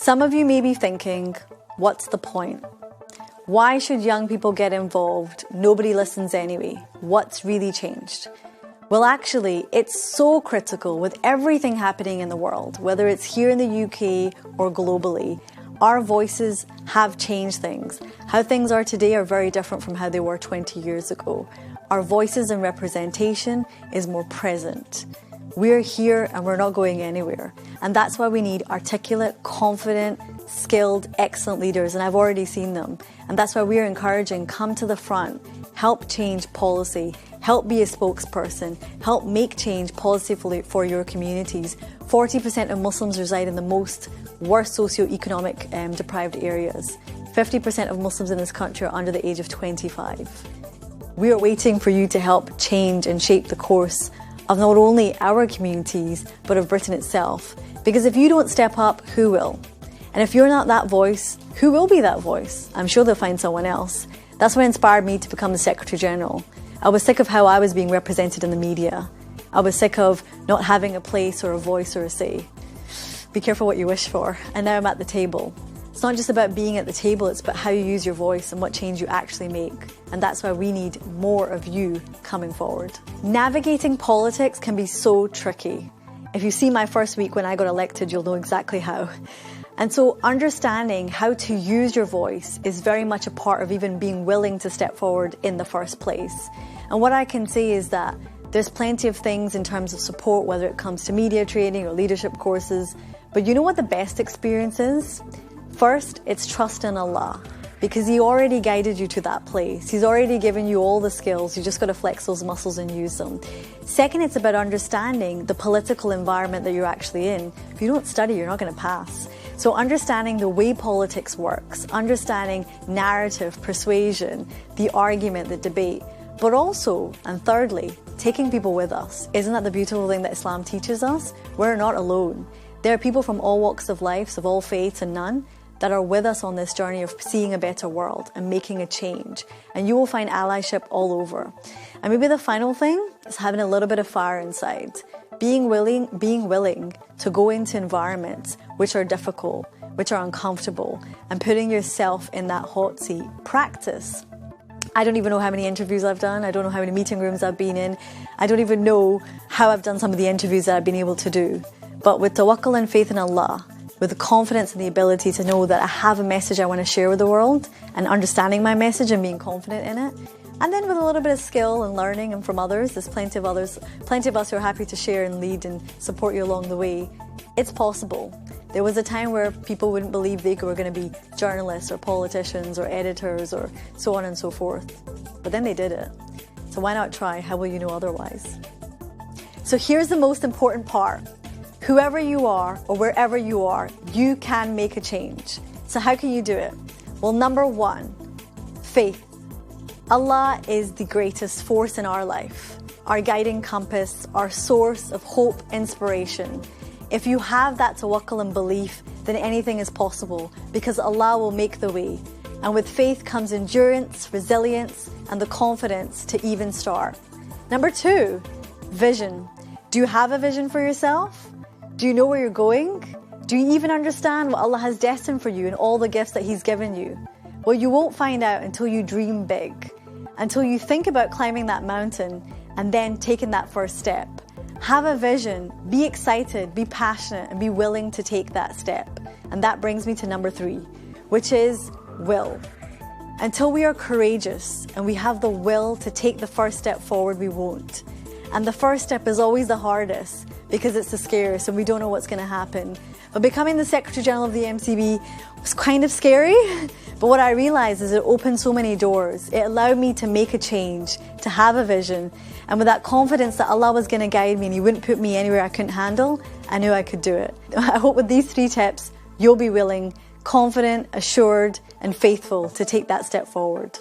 Some of you may be thinking, what's the point? Why should young people get involved? Nobody listens anyway. What's really changed? Well, actually, it's so critical with everything happening in the world, whether it's here in the UK or globally. Our voices have changed things. How things are today are very different from how they were 20 years ago. Our voices and representation is more present. We're here and we're not going anywhere. And that's why we need articulate, confident, skilled, excellent leaders. And I've already seen them. And that's why we're encouraging, come to the front, help change policy, help be a spokesperson, help make change policy for your communities. 40% of Muslims reside in the most worst socio-economic deprived areas. 50% of Muslims in this country are under the age of 25. We are waiting for you to help change and shape the course of not only our communities, but of Britain itself. Because if you don't step up, who will? And if you're not that voice, who will be that voice? I'm sure they'll find someone else. That's what inspired me to become the Secretary General. I was sick of how I was being represented in the media. I was sick of not having a place or a voice or a say. Be careful what you wish for. And now I'm at the table. It's not just about being at the table, it's about how you use your voice and what change you actually make. And that's why we need more of you coming forward. Navigating politics can be so tricky. If you see my first week when I got elected, you'll know exactly how. And so understanding how to use your voice is very much a part of even being willing to step forward in the first place. And what I can say is that there's plenty of things in terms of support, whether it comes to media training or leadership courses. But you know what the best experience is? First, it's trust in Allah, because He already guided you to that place. He's already given you all the skills. You just got to flex those muscles and use them. Second, it's about understanding the political environment that you're actually in. If you don't study, you're not going to pass. So understanding the way politics works, understanding narrative, persuasion, the argument, the debate, but also, and thirdly, taking people with us. Isn't that the beautiful thing that Islam teaches us? We're not alone. There are people from all walks of life, of all faiths and none, that are with us on this journey of seeing a better world and making a change. And you will find allyship all over. And maybe the final thing is having a little bit of fire inside. Being willing to go into environments which are difficult, which are uncomfortable, and putting yourself in that hot seat. Practice. I don't even know how many interviews I've done. I don't know how many meeting rooms I've been in. I don't even know how I've done some of the interviews that I've been able to do. But with tawakkul and faith in Allah, with the confidence and the ability to know that I have a message I want to share with the world, and understanding my message and being confident in it, and then with a little bit of skill and learning and from others, there's plenty of us who are happy to share and lead and support you along the way. It's possible. There was a time where people wouldn't believe they were going to be journalists or politicians or editors or so on and so forth. But then they did it. So why not try? How will you know otherwise? So here's the most important part. Whoever you are or wherever you are, you can make a change. So how can you do it? Well, number one, faith. Allah is the greatest force in our life, our guiding compass, our source of hope, inspiration. If you have that tawakkul and belief, then anything is possible because Allah will make the way. And with faith comes endurance, resilience, and the confidence to even start. Number two, vision. Do you have a vision for yourself? Do you know where you're going? Do you even understand what Allah has destined for you and all the gifts that He's given you? Well, you won't find out until you dream big, until you think about climbing that mountain and then taking that first step. Have a vision, be excited, be passionate, and be willing to take that step. And that brings me to number three, which is will. Until we are courageous and we have the will to take the first step forward, we won't. And the first step is always the hardest because it's the scariest and we don't know what's going to happen. But becoming the Secretary General of the MCB was kind of scary. But what I realized is it opened so many doors. It allowed me to make a change, to have a vision. And with that confidence that Allah was going to guide me and He wouldn't put me anywhere I couldn't handle, I knew I could do it. I hope with these 3 tips, you'll be willing, confident, assured, and faithful to take that step forward.